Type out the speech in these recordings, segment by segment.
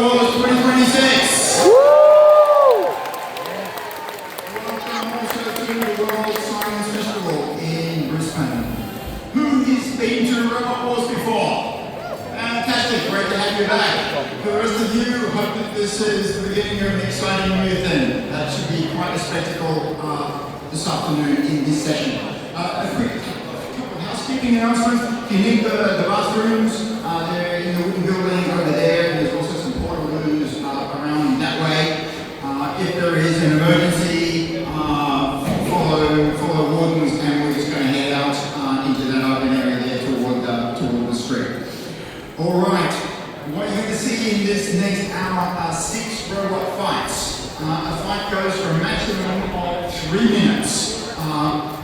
ROBOWARS 2026. Welcome also to the World Science Festival in Brisbane. Who has been to ROBOWARS before? Fantastic, great to have you back. For the rest of you, hope that this is the beginning of an exciting new thing. That should be quite a spectacle this afternoon in this session. A quick couple of housekeeping announcements. If you need the bathrooms, they're in the wooden building over there. There's also some portaloos around that way. If there is an emergency, follow wardens, and we're just going to head out into that open area there toward the street. All right, what you're going to see in this next hour are 6 robot fights. A fight goes for a maximum of 3 minutes.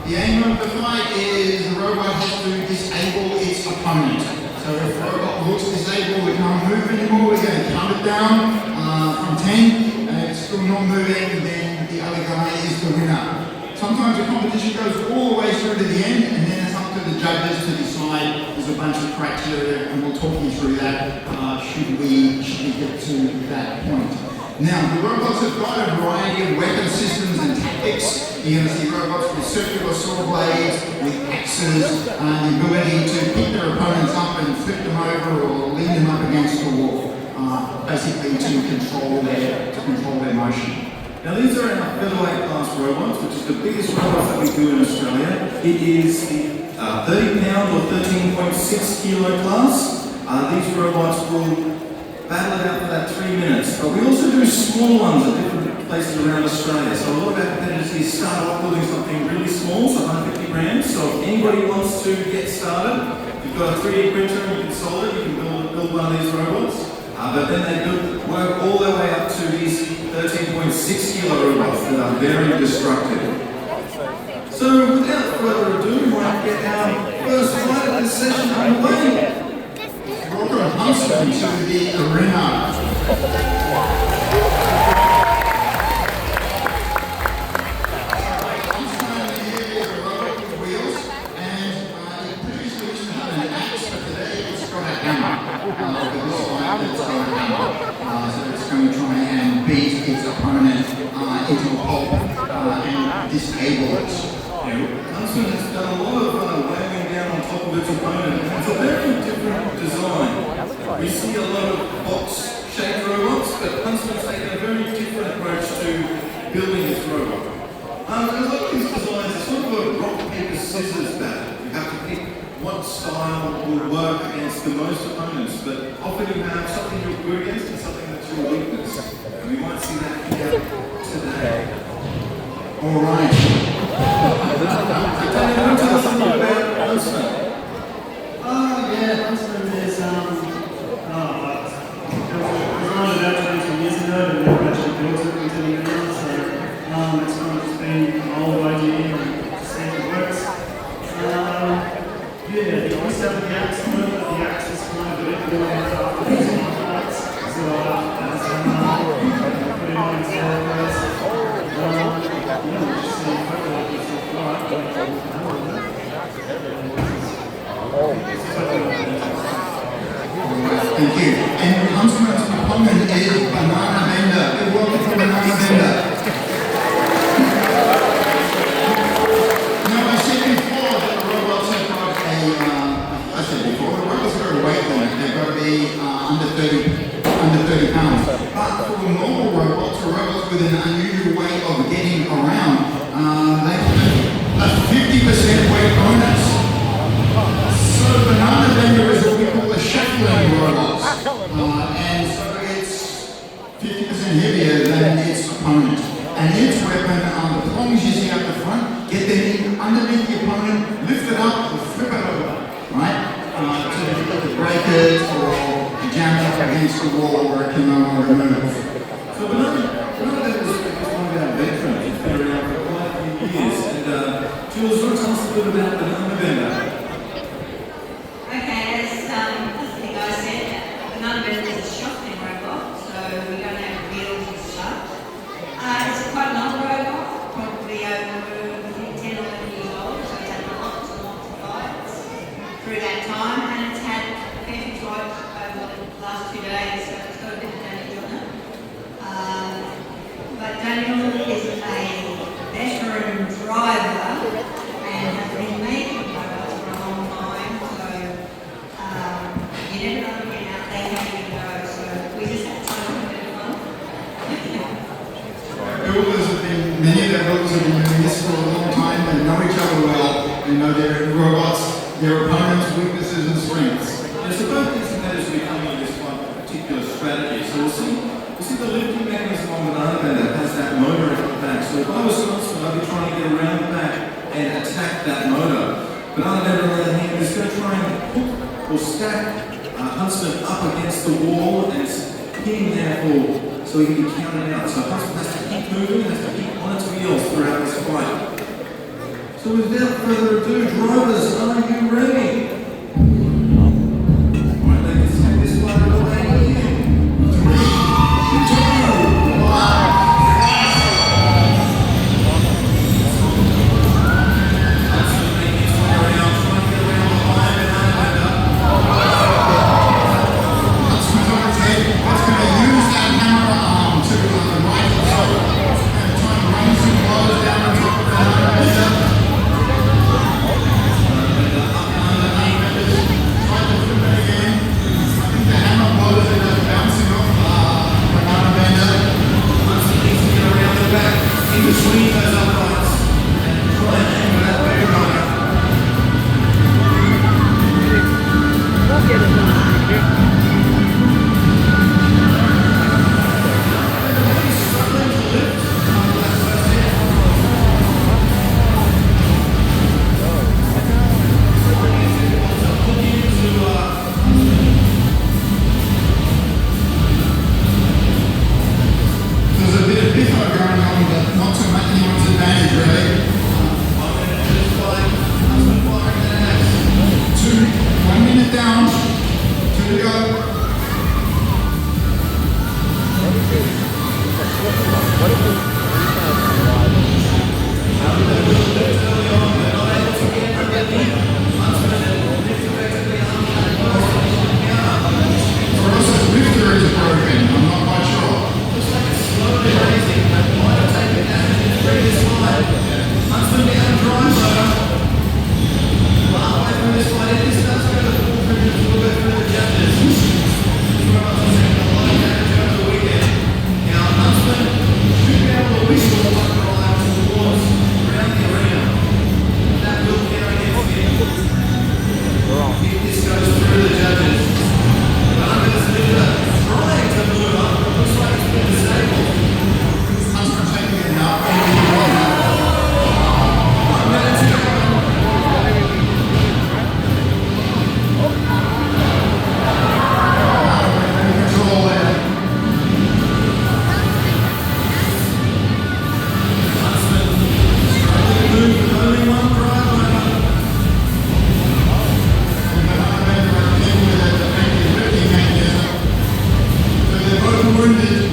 The aim of the fight is the robot has to disable its opponent. So if the robot looks disabled, it can't move anymore, we're going to count it down from 10, and if it's still not moving, then the other guy is the winner. Sometimes the competition goes all the way through to the end, and then it's up to the judges to decide. There's a bunch of criteria, and we'll talk you through that should we get to that point. Now, the robots have got a variety of weapon systems and tactics. You're going to see robots with circular saw blades, with axes, the ability to pick their opponents up and flip them over or lean them up against the wall, basically to control their motion. Now these are our featherweight class robots, which is the biggest robots that we do in Australia. It is the 30 pound or 13.6 kilo class. These robots will battle it out for that 3 minutes. But we also do small ones at different places around Australia. So a lot of our competitors start off building something really small, so 150 grams. So if anybody wants to get started, if you've got a 3D printer and you can solder it, you can build one of these robots. But then they work all their way up to these 13.6 kilo robots that are very destructive. So without further ado, we might get our first fight of this session underway. Welcome Huntsman to the arena. Huntsman here is a robot with wheels, and it previously used to have an axe, but today it's got a hammer. So it's going to try and beat its opponent into a pulp and disable it. Huntsman has done a lot of whamming down on top of its opponent. It's a very different design. We see a lot of box-shaped robots, but Huntsman's taken a very different approach to building its robot. A lot of these designs are sort of a rock, paper, scissors battle. You have to pick what style will work against the most opponents, but often you have something you're good against and something that's your weakness. And we might see that here today. All right. Tell us something about Huntsman. Yeah, Huntsman is designed about 20 years ago, and never actually built it until now, so it's kind of just been an old idea and see if it works. Yeah, the honest have the axe on it, but the axe is kind of a bit more after these parts, so that's put it on its first. Yeah, just see hopefully it's Thank you. And Huntsman's opponent is Banana Bender. Welcome to Banana Bender. Now, I said before that the robots have got the robots have got a weight limit. They've got to be under 30 pounds. But for normal robots, or robots with an unusual way of getting around, they have a 50% weight bonus. So Banana Bender is what we call a shuffling robot, and so it's 50% heavier than its opponent. And its weapon, the prongs you see up the front, get them in underneath the opponent, lift it up, and flip it over, right? To break it or jam it up against the wall where it can no longer move. So Banana Bender is one of our veterans. It's been around for quite a few years. And Jules, you want to tell us a bit about Banana Bender? Okay, as the guy said, Banana Bender is a shuffling robot, so we don't have wheels and stuff. It's quite an old robot, probably over 10 or 11 years old, so it's had lots and lots of fights through that time, and it's had a fair few fights over the last 2 days, so it's got a bit of damage builders have been, many of their builders have been doing this for a long time. They know each other well. They know their robots, their opponents' weaknesses and strengths. And so both these competitors will be coming on this one particular strategy. So we'll see the lifting mechanism on the banana bender has that motor at the back. So if I was Huntsman, I'd be trying to get around the back and attack that motor. Banana bender on the other hand is going to try and hook or stack Huntsman up against the wall and pin him there so he can be counted out. So Huntsman has to keep moving, has to keep on its wheels throughout this fight. So without further ado, drivers, are you ready? Alright, let's take this one away here. 3, 2, 1. Wounded.